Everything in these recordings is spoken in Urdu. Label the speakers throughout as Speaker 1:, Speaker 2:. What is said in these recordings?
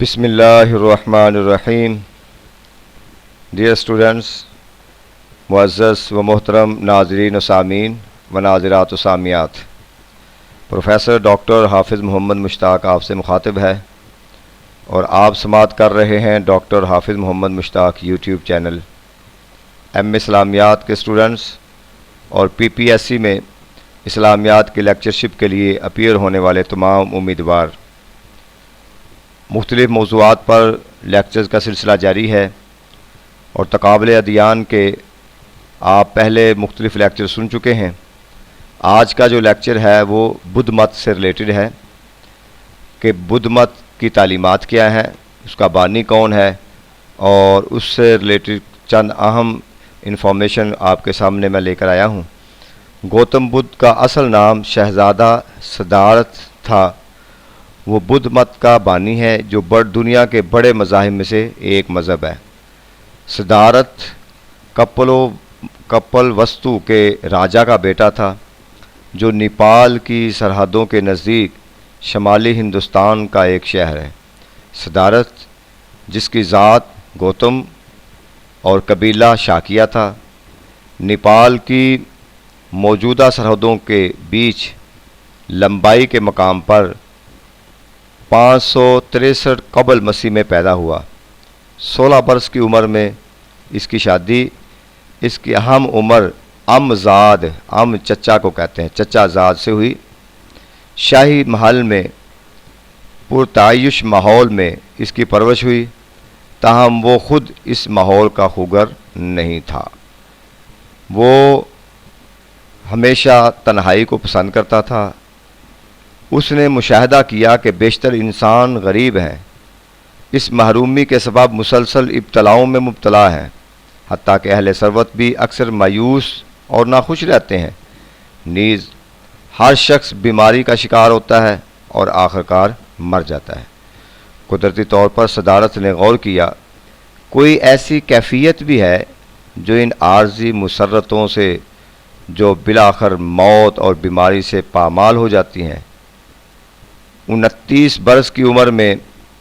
Speaker 1: بسم اللہ الرحمن الرحیم. ڈیئر اسٹوڈنٹس، معزز و محترم ناظرین و سامعین و ناظرات و سامعات، پروفیسر ڈاکٹر حافظ محمد مشتاق آپ سے مخاطب ہے اور آپ سماعت کر رہے ہیں ڈاکٹر حافظ محمد مشتاق یوٹیوب چینل. ایم اسلامیات کے اسٹوڈنٹس اور پی پی ایس سی میں اسلامیات کے لیکچرشپ کے لیے اپیئر ہونے والے تمام امیدوار، مختلف موضوعات پر لیکچرز کا سلسلہ جاری ہے اور تقابل ادیان کے آپ پہلے مختلف لیکچر سن چکے ہیں. آج کا جو لیکچر ہے وہ بدھ مت سے ریلیٹڈ ہے کہ بدھ مت کی تعلیمات کیا ہیں، اس کا بانی کون ہے، اور اس سے ریلیٹڈ چند اہم انفارمیشن آپ کے سامنے میں لے کر آیا ہوں. گوتم بدھ کا اصل نام شہزادہ سدھارتھ تھا. وہ بدھ مت کا بانی ہے جو دنیا کے بڑے مذاہب میں سے ایک مذہب ہے. سدھارتھ کپل وستو کے راجا کا بیٹا تھا جو نیپال کی سرحدوں کے نزدیک شمالی ہندوستان کا ایک شہر ہے. سدھارتھ، جس کی ذات گوتم اور قبیلہ شاکیہ تھا، نیپال کی موجودہ سرحدوں کے بیچ لمبائی کے مقام پر 563 قبل مسیح میں پیدا ہوا. 16 برس کی عمر میں اس کی شادی اس کی اہم عمر زاد چچا کو کہتے ہیں، چچا زاد سے ہوئی. شاہی محل میں پرتعیش ماحول میں اس کی پرورش ہوئی، تاہم وہ خود اس ماحول کا خوگر نہیں تھا. وہ ہمیشہ تنہائی کو پسند کرتا تھا. اس نے مشاہدہ کیا کہ بیشتر انسان غریب ہیں، اس محرومی کے سبب مسلسل ابتلاؤں میں مبتلا ہیں، حتیٰ کہ اہل ثروت بھی اکثر مایوس اور ناخوش رہتے ہیں. نیز ہر شخص بیماری کا شکار ہوتا ہے اور آخرکار مر جاتا ہے. قدرتی طور پر صدارت نے غور کیا، کوئی ایسی کیفیت بھی ہے جو ان عارضی مسرتوں سے جو بالآخر موت اور بیماری سے پامال ہو جاتی ہیں. 29 برس کی عمر میں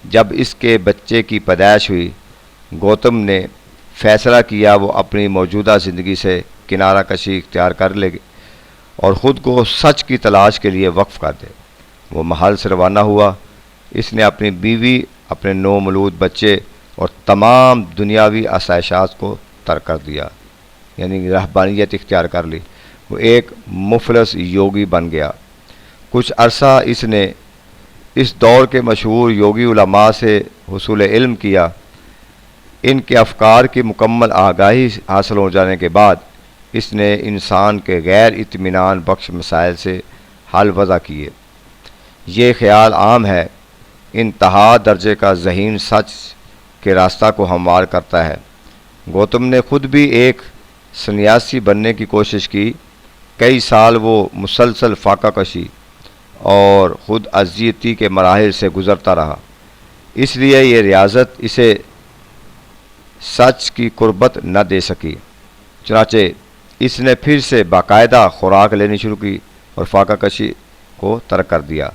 Speaker 1: جب اس کے بچے کی پیدائش ہوئی، گوتم نے فیصلہ کیا وہ اپنی موجودہ زندگی سے کنارہ کشی اختیار کر لے اور خود کو سچ کی تلاش کے لیے وقف کر دے. وہ محل سے روانہ ہوا. اس نے اپنی بیوی، اپنے 9 مولود بچے اور تمام دنیاوی آسائشات کو ترک کر دیا، یعنی رہبانیت اختیار کر لی. وہ ایک مفلس یوگی بن گیا. کچھ عرصہ اس نے اس دور کے مشہور یوگی علماء سے حصول علم کیا. ان کے افکار کی مکمل آگاہی حاصل ہو جانے کے بعد اس نے انسان کے غیر اطمینان بخش مسائل سے حل وضع کیے. یہ خیال عام ہے، انتہا درجے کا ذہین سچ کے راستہ کو ہموار کرتا ہے. گوتم نے خود بھی ایک سنیاسی بننے کی کوشش کی. کئی سال وہ مسلسل فاقہ کشی اور خود اذیتی کے مراحل سے گزرتا رہا، اس لیے یہ ریاضت اسے سچ کی قربت نہ دے سکی. چنانچہ اس نے پھر سے باقاعدہ خوراک لینی شروع کی اور فاقہ کشی کو ترک کر دیا.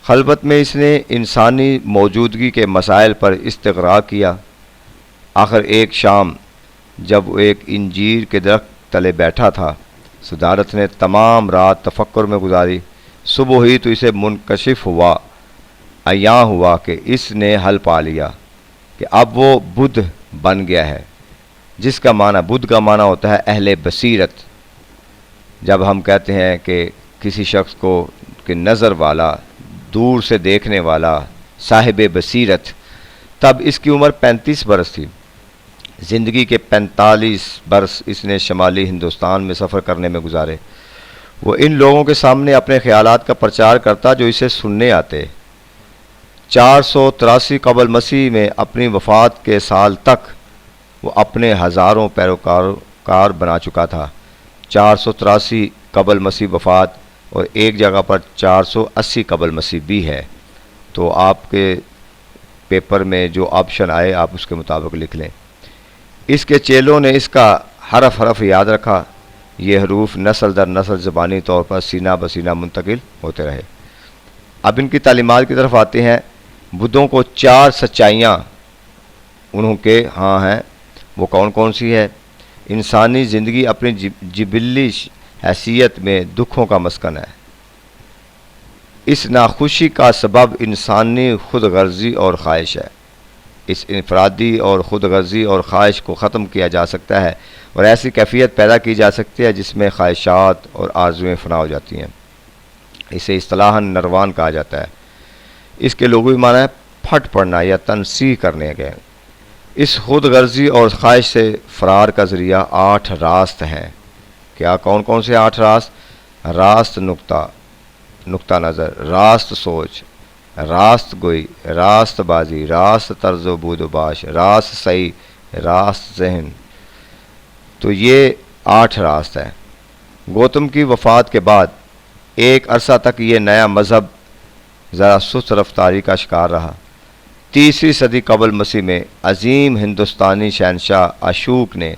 Speaker 1: خلوت میں اس نے انسانی موجودگی کے مسائل پر استغراق کیا. آخر ایک شام جب وہ ایک انجیر کے درخت تلے بیٹھا تھا، صدارت نے تمام رات تفکر میں گزاری. صبح ہی تو اسے منکشف ہوا، عیاں ہوا کہ اس نے حل پا لیا کہ اب وہ بدھ بن گیا ہے، جس کا معنی بدھ کا معنی ہوتا ہے اہل بصیرت. جب ہم کہتے ہیں کہ کسی شخص کو کہ نظر والا، دور سے دیکھنے والا، صاحب بصیرت، تب اس کی عمر 35 برس تھی. زندگی کے 45 برس اس نے شمالی ہندوستان میں سفر کرنے میں گزارے. وہ ان لوگوں کے سامنے اپنے خیالات کا پرچار کرتا جو اسے سننے آتے. 483 قبل مسیح میں اپنی وفات کے سال تک وہ اپنے ہزاروں پیروکار بنا چکا تھا. 483 قبل مسیح وفات اور ایک جگہ پر 480 قبل مسیح بھی ہے. تو آپ کے پیپر میں جو آپشن آئے آپ اس کے مطابق لکھ لیں. اس کے چیلوں نے اس کا حرف یاد رکھا. یہ حروف نسل در نسل زبانی طور پر سینہ بسینہ منتقل ہوتے رہے. اب ان کی تعلیمات کی طرف آتے ہیں. بدھوں کو 4 سچائیاں انہوں کے ہاں ہیں، وہ کون کون سی ہے؟ انسانی زندگی اپنی جبلی حیثیت میں دکھوں کا مسکن ہے۔ اس ناخوشی کا سبب انسانی خود غرضی اور خواہش ہے۔ اس انفرادی اور خود غرضی اور خواہش کو ختم کیا جا سکتا ہے اور ایسی کیفیت پیدا کی جا سکتی ہے جس میں خواہشات اور آرزویں فنا ہو جاتی ہیں۔ اسے اصطلاحاً نروان کہا جاتا ہے۔ اس کے لغوی معنی ہے پھٹ پڑنا یا تنسیح کرنے کے۔ اس خود غرضی اور خواہش سے فرار کا ذریعہ 8 راست ہیں۔ کیا کون کون سے 8 راست؟ راست نقطہ نظر، راست سوچ، راست گوئی، راست بازی، راست طرز و بود و باش، راست صحیح، راست ذہن۔ تو یہ 8 راست ہیں۔ گوتم کی وفات کے بعد ایک عرصہ تک یہ نیا مذہب ذرا سست رفتاری کا شکار رہا۔ 3 صدی قبل مسیح میں عظیم ہندوستانی شہنشاہ اشوک نے،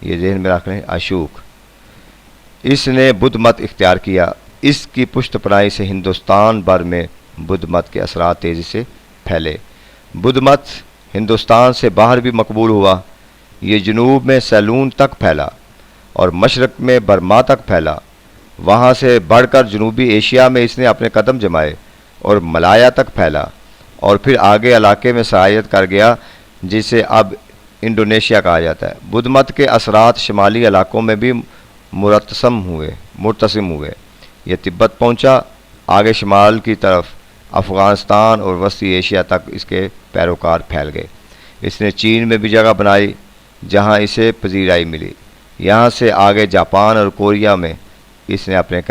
Speaker 1: یہ ذہن میں رکھ لیں، اشوک، اس نے بدھ مت اختیار کیا۔ اس کی پشت پناہی سے ہندوستان بھر میں بدھ مت کے اثرات تیزی سے پھیلے۔ بدھ مت ہندوستان سے باہر بھی مقبول ہوا۔ یہ جنوب میں سیلون تک پھیلا اور مشرق میں برما تک پھیلا۔ وہاں سے بڑھ کر جنوبی ایشیا میں اس نے اپنے قدم جمائے اور ملایا تک پھیلا اور پھر آگے علاقے میں سرایت کر گیا جسے اب انڈونیشیا کہا جاتا ہے۔ بدھ مت کے اثرات شمالی علاقوں میں بھی مرتسم ہوئے۔ یہ تبت پہنچا، آگے شمال کی طرف افغانستان اور وسطی ایشیا تک اس کے پیروکار پھیل گئے۔ اس نے چین میں بھی جگہ بنائی جہاں اسے پذیرائی ملی۔ یہاں سے آگے جاپان اور کوریا میں اس نے اپنے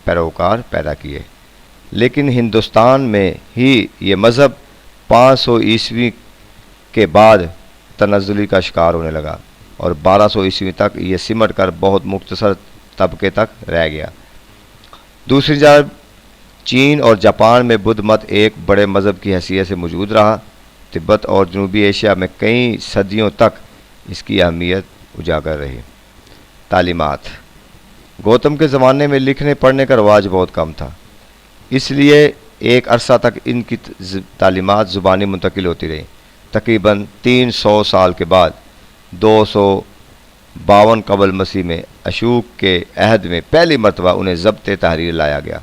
Speaker 1: پیروکار پیدا کیے۔ لیکن ہندوستان میں ہی یہ مذہب 500 عیسوی کے بعد تنزلی کا شکار ہونے لگا اور 1200 عیسوی تک یہ سمٹ کر بہت مختصر طبقے تک رہ گیا۔ دوسری جانب چین اور جاپان میں بدھ مت ایک بڑے مذہب کی حیثیت سے موجود رہا۔ تبت اور جنوبی ایشیا میں کئی صدیوں تک اس کی اہمیت اجاگر رہی۔ تعلیمات۔ گوتم کے زمانے میں لکھنے پڑھنے کا رواج بہت کم تھا، اس لیے ایک عرصہ تک ان کی تعلیمات زبانی منتقل ہوتی رہی۔ تقریباً 300 سال کے بعد 252 قبل مسیح میں اشوک کے عہد میں پہلی مرتبہ انہیں ضبط تحریر لایا گیا۔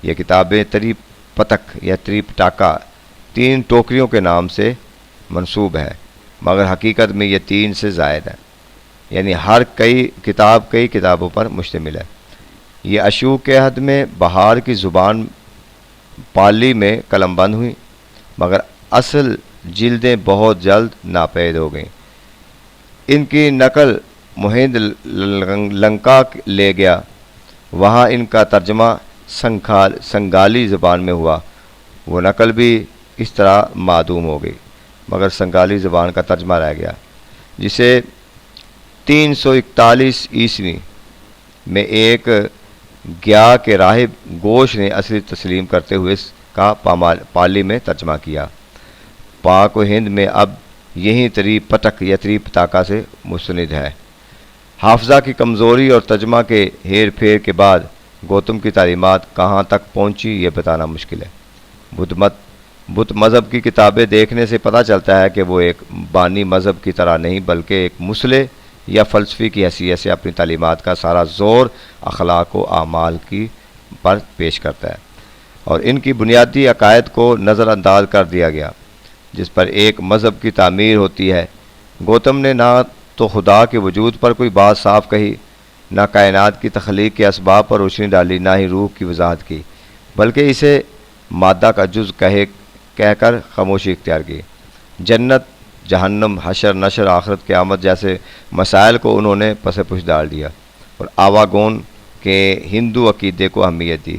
Speaker 1: یہ کتابیں تریپتک یا تریپٹاکا 3 ٹوکریوں کے نام سے منسوب ہے، مگر حقیقت میں یہ 3 سے زائد ہے، یعنی ہر کئی کتابوں پر مشتمل ہے۔ یہ اشوک کے عہد میں بہار کی زبان پالی میں قلم بند ہوئی، مگر اصل جلدیں بہت جلد ناپید ہو گئیں۔ ان کی نقل مہند لنکا لے گیا، وہاں ان کا ترجمہ سنگالی زبان میں ہوا۔ وہ نقل بھی اس طرح معدوم ہو گئی، مگر سنگالی زبان کا ترجمہ رہ گیا، جسے 341 عیسوی میں ایک گیا کے راہب گوش نے اصلی تسلیم کرتے ہوئے اس کا پالی میں ترجمہ کیا۔ پاک و ہند میں اب یہی تریپتک یا تریپتاکا سے مستند ہے۔ حافظہ کی کمزوری اور ترجمہ کے ہیر پھیر کے بعد گوتم کی تعلیمات کہاں تک پہنچی یہ بتانا مشکل ہے۔ بدھ مذہب کی کتابیں دیکھنے سے پتہ چلتا ہے کہ وہ ایک بانی مذہب کی طرح نہیں بلکہ ایک مسئلے یا فلسفی کی حیثیت سے اپنی تعلیمات کا سارا زور اخلاق و اعمال کی پر پیش کرتا ہے، اور ان کی بنیادی عقائد کو نظر انداز کر دیا گیا جس پر ایک مذہب کی تعمیر ہوتی ہے۔ گوتم نے نہ تو خدا کے وجود پر کوئی بات صاف کہی، نہ کائنات کی تخلیق کے اسباب پر روشنی ڈالی، نہ ہی روح کی وضاحت کی، بلکہ اسے مادہ کا جز کہہ کر خاموشی اختیار کی۔ جنت، جہنم، حشر، نشر، آخرت، قیامت جیسے مسائل کو انہوں نے پس پش ڈال دیا اور آواگون کے ہندو عقیدے کو اہمیت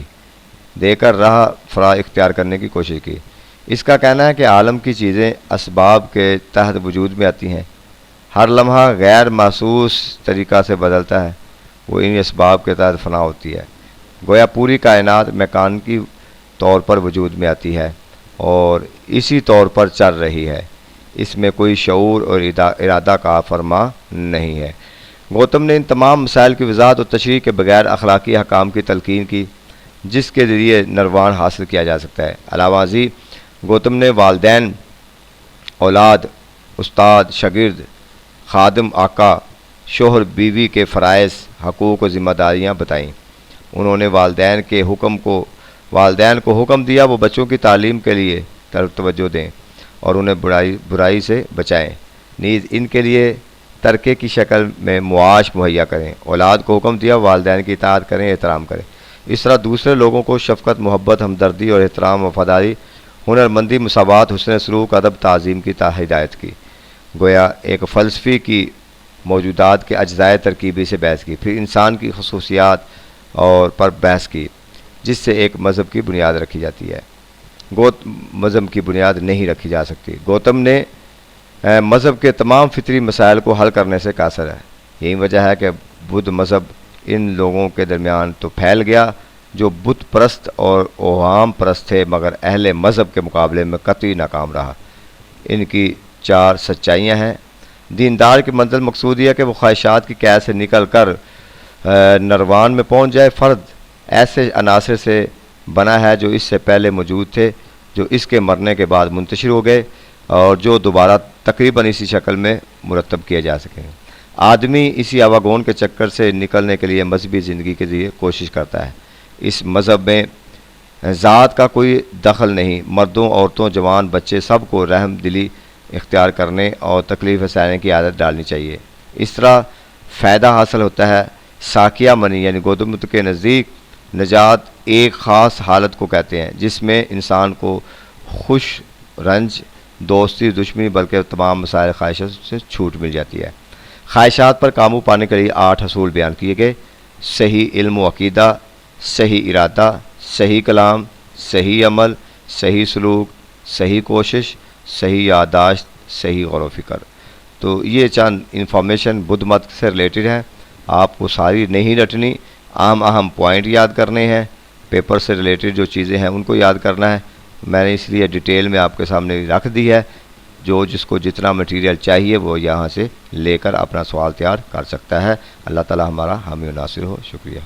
Speaker 1: دے کر راہ فرا اختیار کرنے کی کوشش کی۔ اس کا کہنا ہے کہ عالم کی چیزیں اسباب کے تحت وجود میں آتی ہیں، ہر لمحہ غیر محسوس طریقہ سے بدلتا ہے، وہ ان اسباب کے تحت فنا ہوتی ہے۔ گویا پوری کائنات میکانیکی طور پر وجود میں آتی ہے اور اسی طور پر چل رہی ہے، اس میں کوئی شعور اور ارادہ کا فرما نہیں ہے۔ گوتم نے ان تمام مسائل کی وضاحت اور تشریح کے بغیر اخلاقی حکام کی تلقین کی جس کے ذریعے نروان حاصل کیا جا سکتا ہے۔ علاوہ ازیں گوتم نے والدین، اولاد، استاد، شاگرد، خادم، آقا، شوہر، بیوی کے فرائض، حقوق و ذمہ داریاں بتائیں۔ انہوں نے والدین کو حکم دیا وہ بچوں کی تعلیم کے لیے طرف توجہ دیں اور انہیں برائی سے بچائیں، نیز ان کے لیے ترکے کی شکل میں معاش مہیا کریں۔ اولاد کو حکم دیا والدین کی اطاعت کریں، احترام کریں۔ اس طرح دوسرے لوگوں کو شفقت، محبت، ہمدردی اور احترام، وفاداری، ہنرمندی، مساوات، حسن سلوک، ادب، تعظیم کی ہدایت کی۔ گویا ایک فلسفی کی موجودات کے اجزائے ترکیبی سے بحث کی، پھر انسان کی خصوصیات اور پر بحث کی، جس سے ایک مذہب کی بنیاد رکھی جاتی ہے۔ مذہب کی بنیاد نہیں رکھی جا سکتی۔ گوتم نے مذہب کے تمام فطری مسائل کو حل کرنے سے قاصر ہے۔ یہی وجہ ہے کہ بدھ مذہب ان لوگوں کے درمیان تو پھیل گیا جو بت پرست اور اوہام پرست تھے، مگر اہل مذہب کے مقابلے میں قطعی ناکام رہا۔ ان کی 4 سچائیاں ہیں۔ دیندار کی منزل مقصود یہ ہے کہ وہ خواہشات کی قید سے نکل کر نروان میں پہنچ جائے۔ فرد ایسے عناصر سے بنا ہے جو اس سے پہلے موجود تھے، جو اس کے مرنے کے بعد منتشر ہو گئے اور جو دوبارہ تقریباً اسی شکل میں مرتب کیے جا سکیں۔ آدمی اسی آواگون کے چکر سے نکلنے کے لیے مذہبی زندگی کے لیے کوشش کرتا ہے۔ اس مذہب میں ذات کا کوئی دخل نہیں۔ مردوں، عورتوں، جوان، بچے سب کو رحم دلی اختیار کرنے اور تکلیف سہنے کی عادت ڈالنی چاہیے۔ اس طرح فائدہ حاصل ہوتا ہے۔ ساکیہ منی یعنی گوتم بدھ کے نزدیک نجات ایک خاص حالت کو کہتے ہیں جس میں انسان کو خوش، رنج، دوستی، دشمنی بلکہ تمام مسائل خواہشات سے چھوٹ مل جاتی ہے۔ خواہشات پر قابو پانے کے لیے 8 اصول بیان کیے گئے: صحیح علم و عقیدہ، صحیح ارادہ، صحیح کلام، صحیح عمل، صحیح سلوک، صحیح کوشش، صحیح یادداشت، صحیح غور و فکر۔ تو یہ چند انفارمیشن بدھ مت سے ریلیٹڈ ہیں، آپ کو ساری نہیں رٹنی، اہم پوائنٹ یاد کرنے ہیں، پیپر سے ریلیٹڈ جو چیزیں ہیں ان کو یاد کرنا ہے۔ میں نے اس لیے ڈیٹیل میں آپ کے سامنے رکھ دی ہے، جس کو جتنا مٹیریل چاہیے وہ یہاں سے لے کر اپنا سوال تیار کر سکتا ہے۔ اللہ تعالی ہمارا حامی و ناصر ہو۔ شکریہ۔